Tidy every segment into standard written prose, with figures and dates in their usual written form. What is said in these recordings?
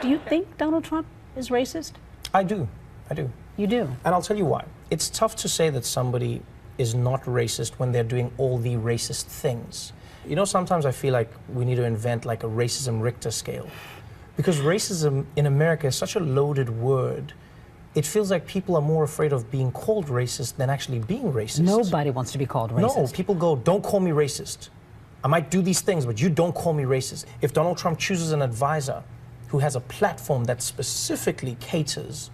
Do you think Donald Trump is racist? I do. I do. You do? And I'll tell you why. It's tough to say that somebody is not racist when they're doing all the racist things. You know, sometimes I feel like we need to invent like a racism Richter scale. Because racism in America is such a loaded word. It feels like people are more afraid of being called racist than actually being racist. Nobody wants to be called racist. No, people go, don't call me racist. I might do these things, but you don't call me racist. If Donald Trump chooses an advisor who has a platform that specifically caters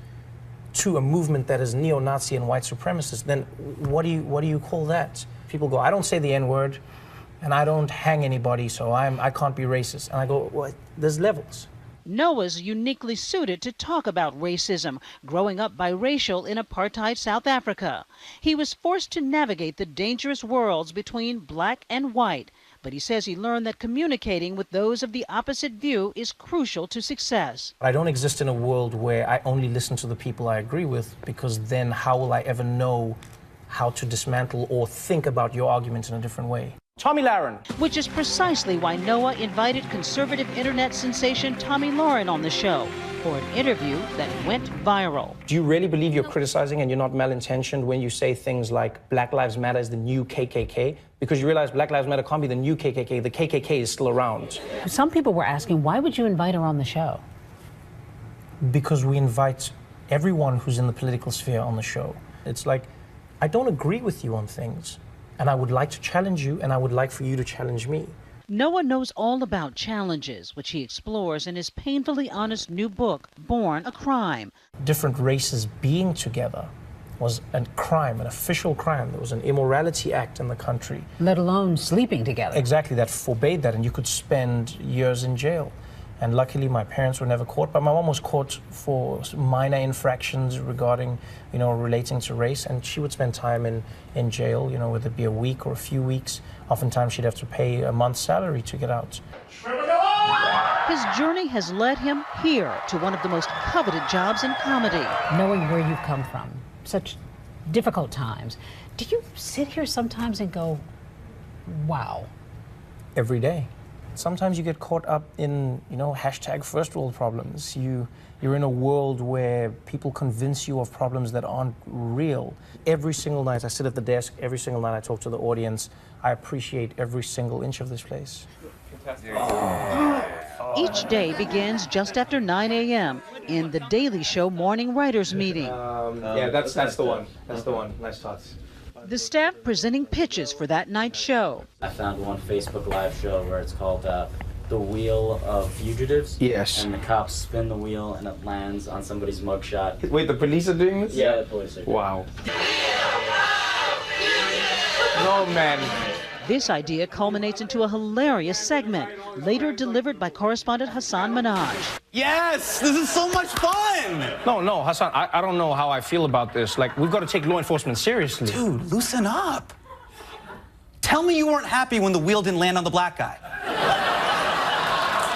to a movement that is neo-Nazi and white supremacist, then what do you call that? People go, I don't say the N-word, and I don't hang anybody, so I can't be racist. And I go, well, there's levels. Noah's uniquely suited to talk about racism, growing up biracial in apartheid South Africa. He was forced to navigate the dangerous worlds between black and white, but he says he learned that communicating with those of the opposite view is crucial to success. I don't exist in a world where I only listen to the people I agree with, because then how will I ever know how to dismantle or think about your arguments in a different way? Tommy Lahren. Which is precisely why Noah invited conservative internet sensation Tommy Lahren on the show for an interview that went viral. Do you really believe you're criticizing and you're not malintentioned when you say things like Black Lives Matter is the new KKK? Because you realize Black Lives Matter can't be the new KKK. The KKK is still around. Some people were asking, why would you invite her on the show? Because we invite everyone who's in the political sphere on the show. It's like, I don't agree with you on things, and I would like to challenge you, and I would like for you to challenge me. Noah knows all about challenges, which he explores in his painfully honest new book, Born a Crime. Different races being together was a crime, an official crime. There was an immorality act in the country. Let alone sleeping together. Exactly, that forbade that, and you could spend years in jail. And luckily, my parents were never caught, but my mom was caught for minor infractions regarding, relating to race, and she would spend time in jail, whether it be a week or a few weeks. Oftentimes, she'd have to pay a month's salary to get out. His journey has led him here to one of the most coveted jobs in comedy. Knowing where you've come from, such difficult times, do you sit here sometimes and go, wow? Every day. Sometimes you get caught up in, hashtag first world problems. You're in a world where people convince you of problems that aren't real. Every single night I sit at the desk, every single night I talk to the audience. I appreciate every single inch of this place. Each day begins just after 9 a.m. in the Daily Show morning writers meeting. Yeah, that's the one. That's the one. Nice thoughts. The staff presenting pitches for that night's show. I found one Facebook Live show where it's called The Wheel of Fugitives. Yes. And the cops spin the wheel and it lands on somebody's mugshot. Wait, the police are doing this? Yeah, the police are doing Wow. No, man. This idea culminates into a hilarious segment, later delivered by correspondent Hassan Minaj. Yes, this is so much fun! No, Hassan, I don't know how I feel about this. Like, we've got to take law enforcement seriously. Dude, loosen up. Tell me you weren't happy when the wheel didn't land on the black guy.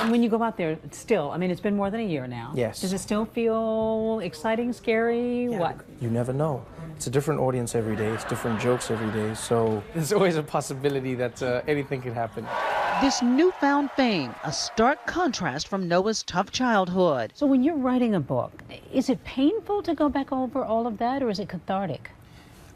And when you go out there, still, it's been more than a year now. Yes. Does it still feel exciting, scary, what? You never know. It's a different audience every day. It's different jokes every day. So there's always a possibility that anything could happen. This newfound fame, a stark contrast from Noah's tough childhood. So when you're writing a book, is it painful to go back over all of that, or is it cathartic?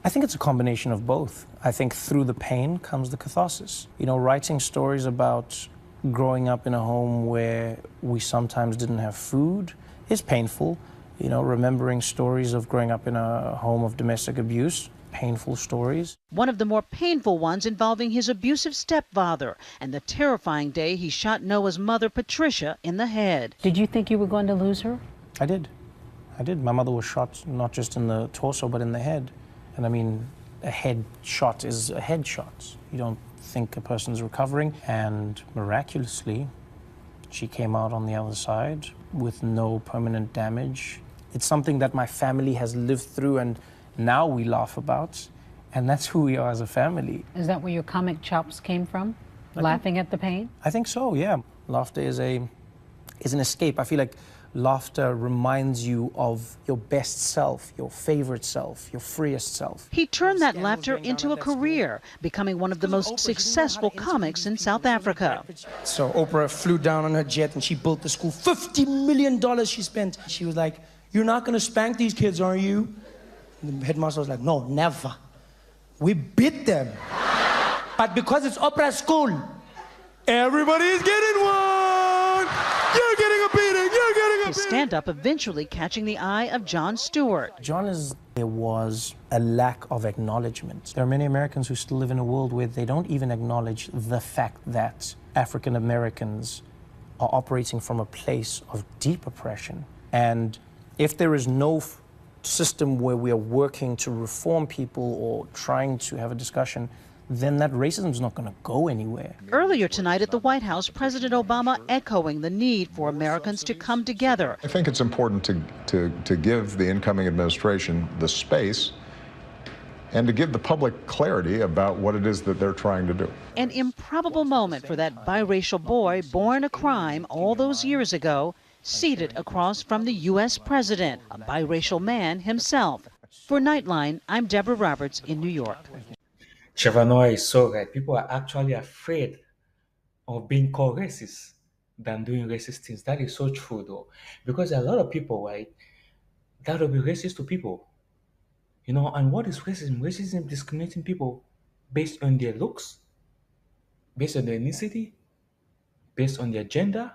I think it's a combination of both. I think through the pain comes the catharsis. Writing stories about growing up in a home where we sometimes didn't have food is painful. Remembering stories of growing up in a home of domestic abuse, painful stories. One of the more painful ones involving his abusive stepfather and the terrifying day he shot Noah's mother, Patricia, in the head. Did you think you were going to lose her? I did. My mother was shot not just in the torso, but in the head. And a head shot is a head shot. You don't think a person's recovering. And miraculously, she came out on the other side with no permanent damage. It's something that my family has lived through and now we laugh about, and that's who we are as a family. Is that where your comic chops came from? Laughing at the pain? I think so, yeah. Laughter is a is an escape. I feel like laughter reminds you of your best self, your favorite self, your freest self. He turned that laughter into a career, becoming one of the most successful comics in South Africa. So Oprah flew down on her jet and she built the school. $50 million she spent. She was like, "You're not going to spank these kids, are you?" And the headmaster was like, "No, never. We beat them. But because it's Oprah's school, everybody's getting one. You're getting a beating. You're getting a His beating." stand-up eventually catching the eye of Jon Stewart. There was a lack of acknowledgement. There are many Americans who still live in a world where they don't even acknowledge the fact that African Americans are operating from a place of deep oppression. And if there is no system where we are working to reform people or trying to have a discussion, then that racism is not going to go anywhere. Earlier tonight at the White House, President Obama echoing the need for Americans to come together. I think it's important to give the incoming administration the space and to give the public clarity about what it is that they're trying to do. An improbable moment for that biracial boy born a crime all those years ago, seated across from the U.S. president, a biracial man himself. For Nightline, I'm Deborah Roberts in New York. Trevor Noah is so right. People are actually afraid of being called racist than doing racist things. That is so true, though, because there are a lot of people, right, that will be racist to people. You know, and what is racism? Racism is discriminating people based on their looks, based on their ethnicity, based on their gender,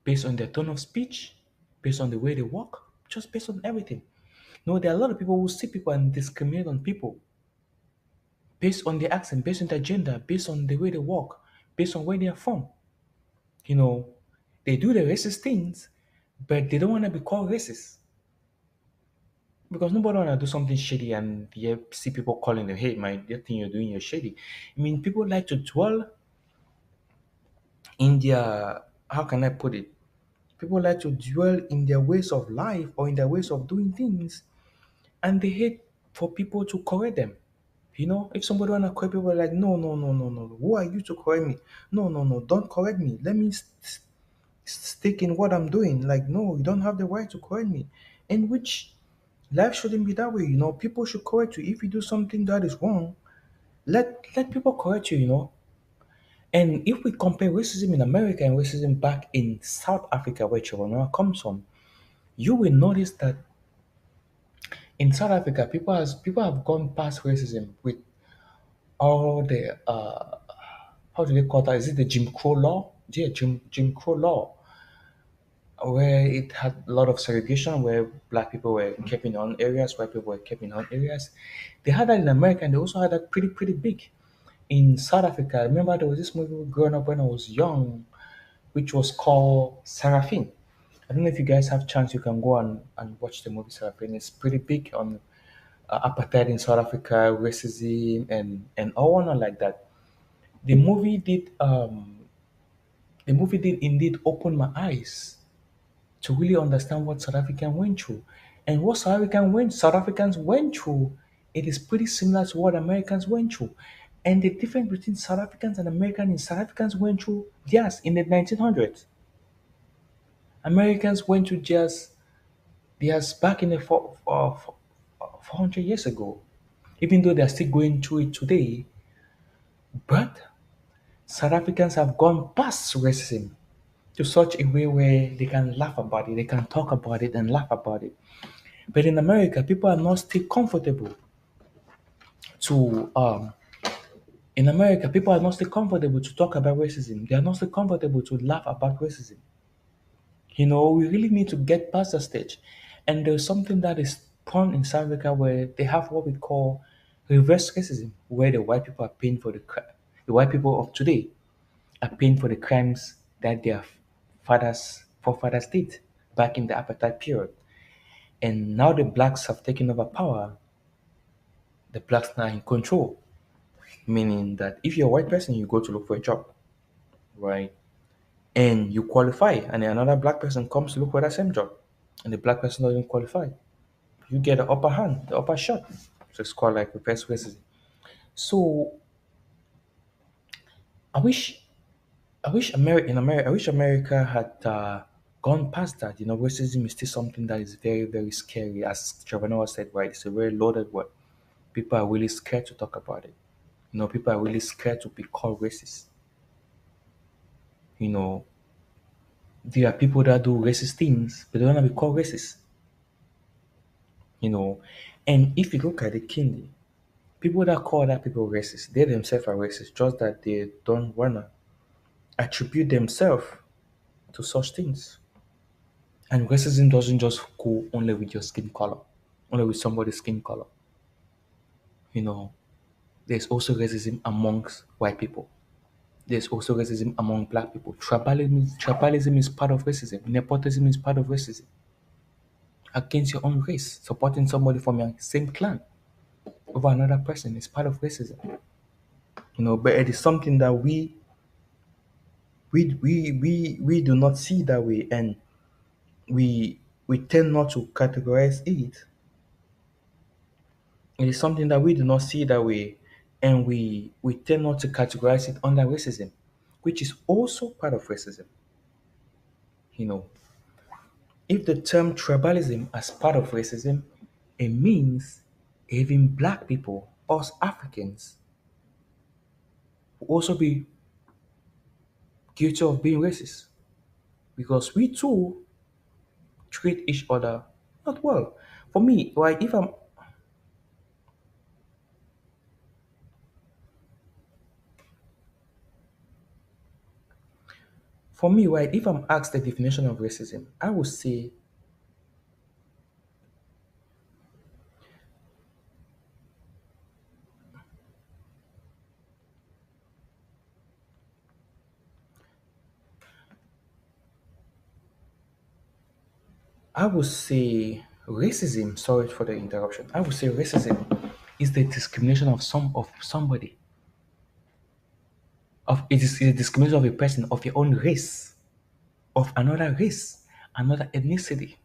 based on their tone of speech, based on the way they walk, just based on everything. No, there are a lot of people who see people and discriminate on people based on their accent, based on their gender, based on the way they walk, based on where they are from. You know, they do the racist things, but they don't want to be called racist. Because nobody want to do something shady and you see people calling them, "Hey, man, that thing you're doing, you're shady." I mean, people like to dwell in their, how can I put it? People like to dwell in their ways of life or in their ways of doing things, and they hate for people to correct them. You know, if somebody want to correct people, like, "No, no, no, no, no. Who are you to correct me? No, no, no. Don't correct me. Let me stick in what I'm doing." Like, no, you don't have the right to correct me. In which life shouldn't be that way. You know, people should correct you. If you do something that is wrong, let people correct you. You know. And if we compare racism in America and racism back in South Africa, where Trevor Noah comes from, you will notice that in South Africa, people have gone past racism with all the how do they call that? Is it the Jim Crow law? Yeah, Jim Crow law, where it had a lot of segregation, where black people were kept in own areas, white people were kept in own areas. They had that in America, and they also had that pretty big in South Africa. I remember there was this movie growing up when I was young, which was called Seraphine. I don't know if you guys have chance, you can go and watch the movie Seraphine. It's pretty big on apartheid in South Africa, racism, and all on like that. The movie did indeed open my eyes to really understand what South Africans went through. And what South Africans went through, it is pretty similar to what Americans went through. And the difference between South Africans and Americans is South Africans went through theirs in the 1900s. Americans went through theirs back in the 400 years ago, even though they're still going through it today. But South Africans have gone past racism to such a way where they can laugh about it, they can talk about it and laugh about it. But in America, people are not still comfortable to in America, people are not still comfortable to talk about racism. They are not still comfortable to laugh about racism. You know, we really need to get past the stage. And there's something that is prone in South Africa where they have what we call reverse racism, where the white people are paying for the white people of today are paying for the crimes that their forefathers did back in the apartheid period. And now the blacks have taken over power. The blacks now in control, meaning that if you're a white person, you go to look for a job, right? And you qualify, and then another black person comes to look for that same job, and the black person doesn't qualify. You get the upper hand, the upper shot. So it's called like reverse racism. So I wish I wish America had gone past that. You know, racism is still something that is very, very scary. As Trevor Noah said, right? It's a very loaded word. People are really scared to talk about it. You know, people are really scared to be called racist. You know, there are people that do racist things, but they don't want to be called racist. You know, and if you look at it keenly, people that call other people racist, they themselves are racist, just that they don't wanna attribute themselves to such things. And racism doesn't just go only with your skin color, only with somebody's skin color. You know, there's also racism amongst white people. There's also racism among black people. Tribalism is part of racism. Nepotism is part of racism. Against your own race, supporting somebody from your same clan over another person is part of racism. You know, but it is something that we do not see that way, and we tend not to categorize it. It is something that we do not see that way, and we tend not to categorize it under racism, which is also part of racism. You know, if the term tribalism as part of racism, it means even black people, us Africans, will also be guilty of being racist because we too treat each other not well. For me, right, if I'm asked the definition of racism, I would say racism. Sorry for the interruption. I would say racism is the discrimination of somebody. Of it is the discrimination of a person of your own race, another ethnicity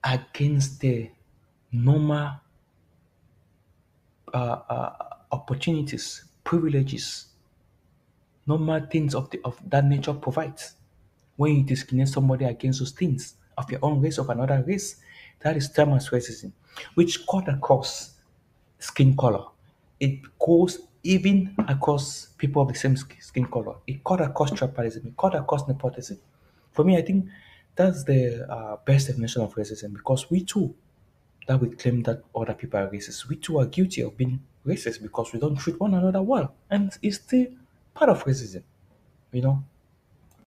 against the normal opportunities, privileges, normal things of that nature provides. When you discriminate somebody against those things of your own race, of another race, that is termed as racism, which cut across skin color. It goes even across people of the same skin color. It cut across tribalism. It cut across nepotism. For me, I think that's the best definition of racism because we too, that we claim that other people are racist, we too are guilty of being racist because we don't treat one another well. And it's still part of racism, you know?